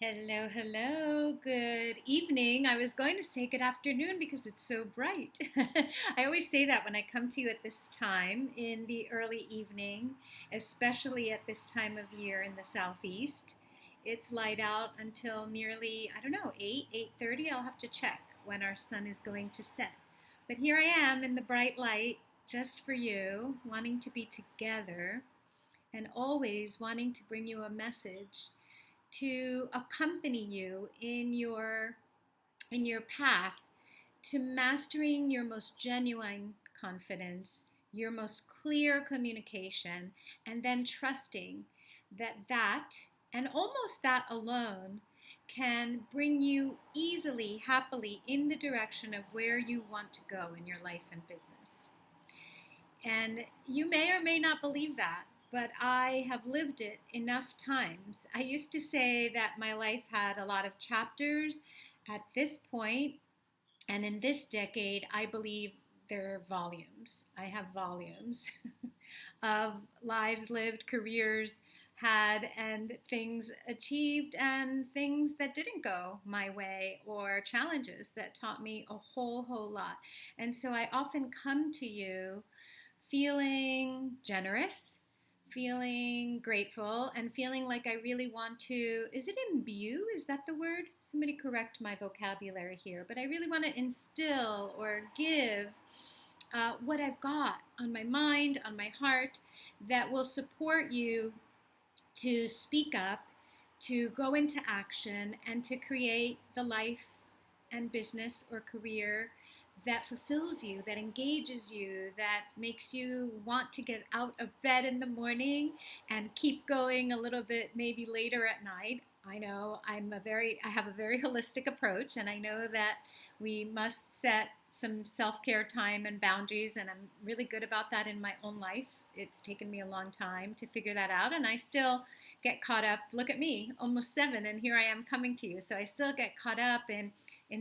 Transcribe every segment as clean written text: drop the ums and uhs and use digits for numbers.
Hello, hello. Good evening. I was going to say good afternoon because it's so bright. I always say that when I come to you at this time in the early evening, especially at this time of year in the southeast. It's light out until nearly, I don't know, 8, 8:30. I'll have to check when our sun is going to set. But here I am in the bright light just for you, wanting to be together and always wanting to bring you a message to accompany you in your path to mastering your most genuine confidence, your most clear communication, and then trusting that and almost that alone can bring you easily, happily in the direction of where you want to go in your life and business. And you may or may not believe that, but I have lived it enough times. I used to say that my life had a lot of chapters. At this point, and in this decade, I believe there are volumes. I have volumes of lives lived, careers had, and things achieved, and things that didn't go my way, or challenges that taught me a whole lot. And so I often come to you feeling generous, feeling grateful, and feeling like I really want to. Is it imbue? Is that the word? Somebody correct my vocabulary here. But I really want to instill or give what I've got on my mind, on my heart, that will support you to speak up, to go into action, and to create the life and business or career that fulfills you, that engages you, that makes you want to get out of bed in the morning and keep going a little bit maybe later at night. I know I have a very holistic approach, and I know that we must set some self-care time and boundaries, and I'm really good about that in my own life. It's taken me a long time to figure that out, and I still get caught up. Look at me, almost 7, and here I am coming to you. So I still get caught up in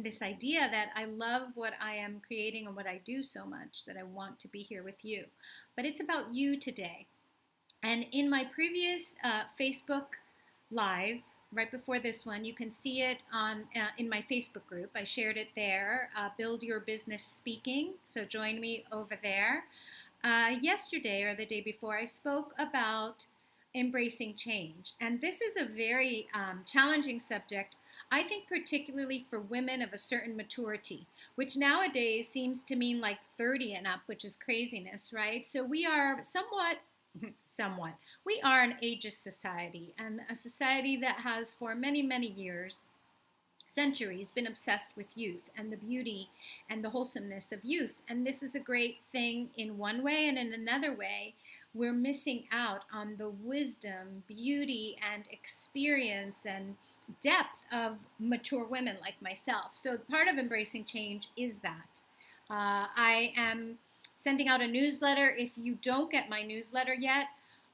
this idea that I love what I am creating and what I do so much that I want to be here with you. But it's about you today. And in my previous Facebook Live, right before this one, you can see it on in my Facebook group. I shared it there, Build Your Business Speaking. So join me over there. Yesterday or the day before, I spoke about embracing change. And this is a very challenging subject, I think, particularly for women of a certain maturity, which nowadays seems to mean like 30 and up, which is craziness, right? So we are somewhat, we are an ageist society, and a society that has for many, many years, centuries, been obsessed with youth and the beauty and the wholesomeness of youth. And this is a great thing in one way, and in another way, we're missing out on the wisdom, beauty, and experience and depth of mature women like myself. So part of embracing change is that. I am sending out a newsletter. If you don't get my newsletter yet,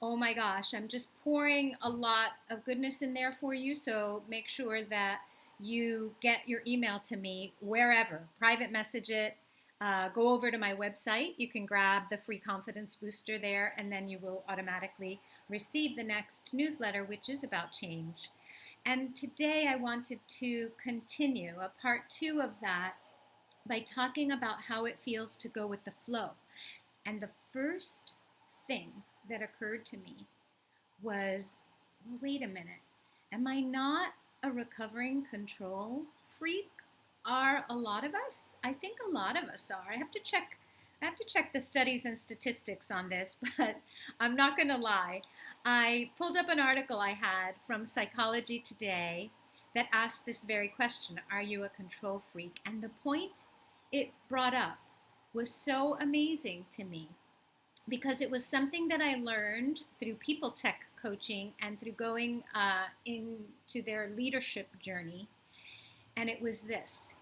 oh my gosh, I'm just pouring a lot of goodness in there for you. So make sure that you get your email to me wherever, private message it, go over to my website. You can grab the free confidence booster there, and then you will automatically receive the next newsletter, which is about change. And today I wanted to continue a part 2 of that by talking about how it feels to go with the flow. And the first thing that occurred to me was, well, wait a minute. Am I not a recovering control freak? Are a lot of us? I think a lot of us are. I have to check the studies and statistics on this, but I'm not going to lie. I pulled up an article I had from Psychology Today that asked this very question: are you a control freak? And the point it brought up was so amazing to me, because it was something that I learned through people tech coaching and through going into their leadership journey. And it was this: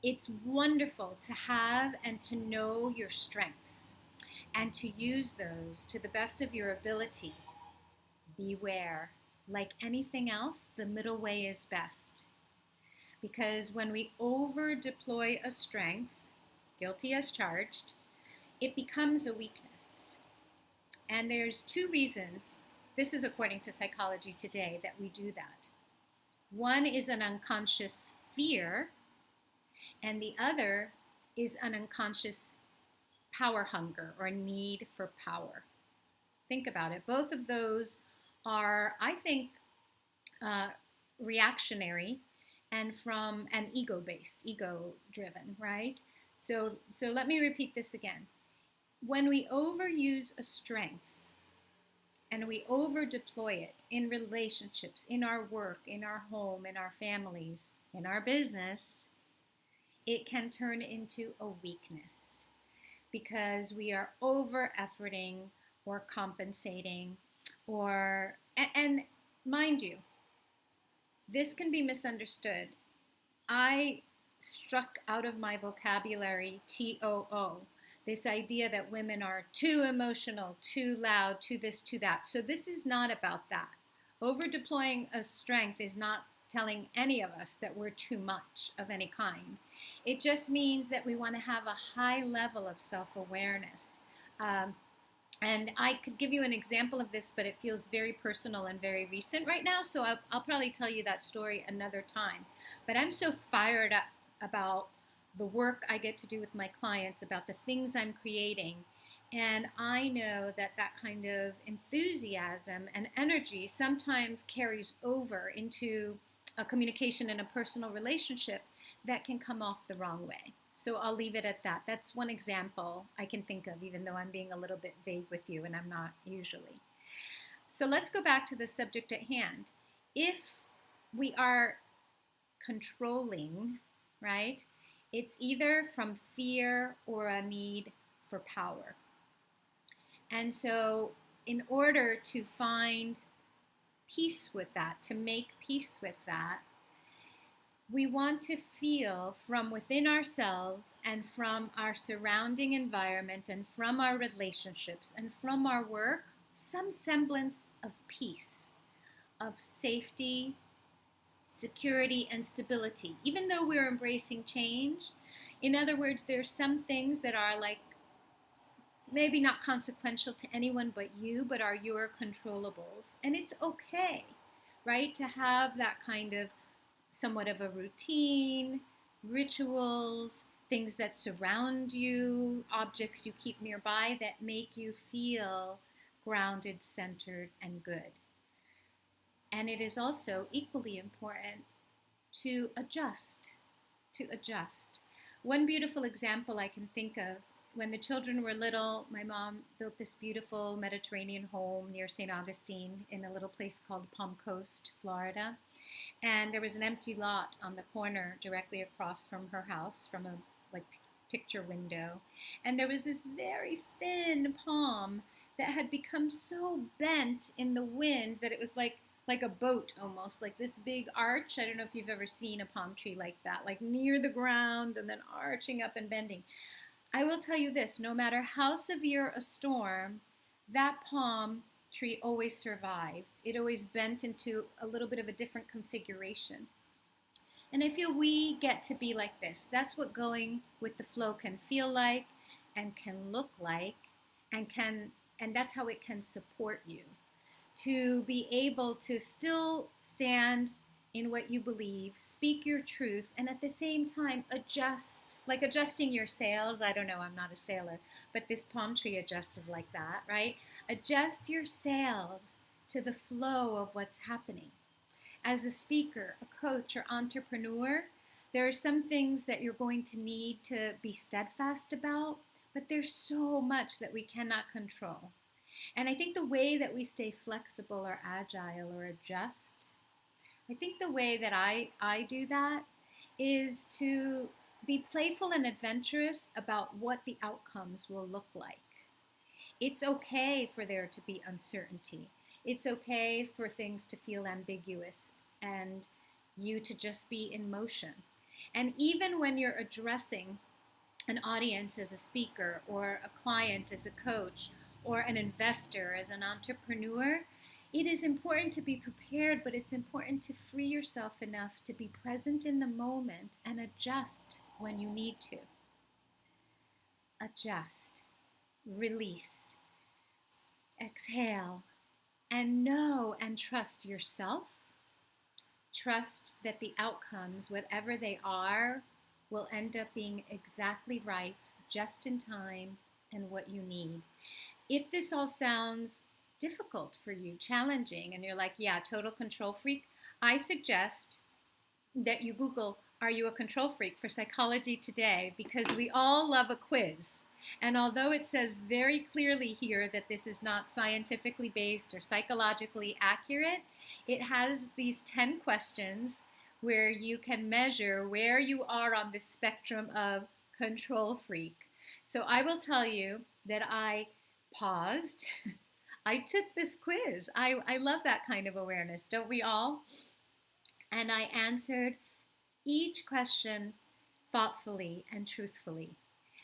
it's wonderful to have and to know your strengths and to use those to the best of your ability. Beware, like anything else, the middle way is best. Because when we over deploy a strength, guilty as charged, it becomes a weakness. And there's 2 reasons, this is according to Psychology Today, that we do that. One is an unconscious fear, and the other is an unconscious power hunger or need for power. Think about it. Both of those are, I think, uh, reactionary and from an ego-based, ego-driven, right? So let me repeat this again. When we overuse a strength and we over deploy it in relationships, in our work, in our home, in our families, in our business, it can turn into a weakness because we are over efforting or compensating or, and mind you, this can be misunderstood. I struck out of my vocabulary TOO, this idea that women are too emotional, too loud, too this, too that. So this is not about that. Over deploying a strength is not telling any of us that we're too much of any kind. It just means that we want to have a high level of self-awareness. And I could give you an example of this, but it feels very personal and very recent right now, so I'll probably tell you that story another time. But I'm so fired up about the work I get to do with my clients, about the things I'm creating. And I know that that kind of enthusiasm and energy sometimes carries over into a communication and a personal relationship that can come off the wrong way. So I'll leave it at that. That's one example I can think of, even though I'm being a little bit vague with you, and I'm not usually. So let's go back to the subject at hand. If we are controlling, right, it's either from fear or a need for power. And so in order to find peace with that, to make peace with that, we want to feel from within ourselves and from our surrounding environment and from our relationships and from our work some semblance of peace, of safety, security, and stability, even though we're embracing change. In other words, there's some things that are like maybe not consequential to anyone but you, but are your controllables. And it's okay, right, to have that kind of somewhat of a routine, rituals, things that surround you, objects you keep nearby that make you feel grounded, centered, and good. And it is also equally important to adjust, to adjust. One beautiful example I can think of, when the children were little, my mom built this beautiful Mediterranean home near St. Augustine in a little place called Palm Coast, Florida. And there was an empty lot on the corner directly across from her house, from a picture window. And there was this very thin palm that had become so bent in the wind that it was like a boat almost, like this big arch. I don't know if you've ever seen a palm tree like that, like near the ground and then arching up and bending. I will tell you this, no matter how severe a storm, that palm tree always survived. It always bent into a little bit of a different configuration. And I feel we get to be like this. That's what going with the flow can feel like and can look like, and that's how it can support you. To be able to still stand in what you believe, speak your truth, and at the same time adjust, like adjusting your sails. I don't know, I'm not a sailor, but this palm tree adjusted like that, right? Adjust your sails to the flow of what's happening. As a speaker, a coach, or entrepreneur, there are some things that you're going to need to be steadfast about, but there's so much that we cannot control. And I think the way that we stay flexible or agile or adjust, I think the way that I do that is to be playful and adventurous about what the outcomes will look like. It's okay for there to be uncertainty. It's okay for things to feel ambiguous and you to just be in motion. And even when you're addressing an audience as a speaker or a client as a coach or an investor as an entrepreneur, it is important to be prepared, but it's important to free yourself enough to be present in the moment and adjust when you need to. Adjust, release, exhale, and know and trust yourself, Trust that the outcomes, whatever they are, will end up being exactly right, just in time, and what you need. If this all sounds difficult for you, challenging, and you're like, yeah, total control freak, I suggest that you Google, "Are you a control freak?" for Psychology Today, because we all love a quiz. And although it says very clearly here that this is not scientifically based or psychologically accurate, it has these 10 questions where you can measure where you are on the spectrum of control freak. So I will tell you that I paused. I took this quiz. I love that kind of awareness, don't we all? And I answered each question thoughtfully and truthfully.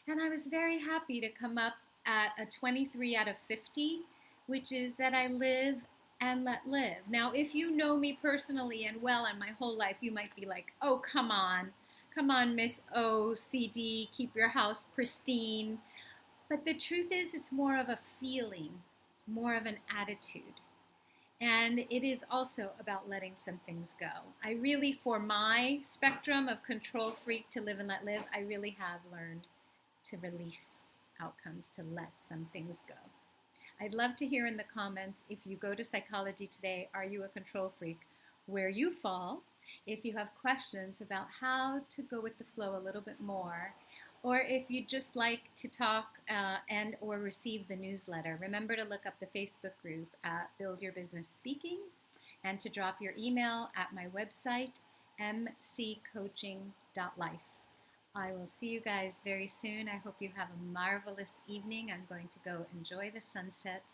And I was very happy to come up at a 23 out of 50, which is that I live and let live. Now, if you know me personally and well and my whole life, you might be like, oh, come on. Come on, Miss OCD, keep your house pristine. But the truth is, it's more of a feeling, more of an attitude. And it is also about letting some things go. I really, for my spectrum of control freak to live and let live, I really have learned to release outcomes, to let some things go. I'd love to hear in the comments, if you go to Psychology Today, "Are you a control freak?" where you fall. If you have questions about how to go with the flow a little bit more, or if you'd just like to talk and or receive the newsletter, remember to look up the Facebook group at Build Your Business Speaking, and to drop your email at my website, mccoaching.life. I will see you guys very soon. I hope you have a marvelous evening. I'm going to go enjoy the sunset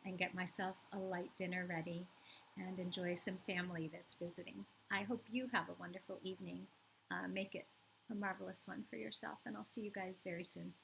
and get myself a light dinner ready and enjoy some family that's visiting. I hope you have a wonderful evening. Make it a marvelous one for yourself, and I'll see you guys very soon.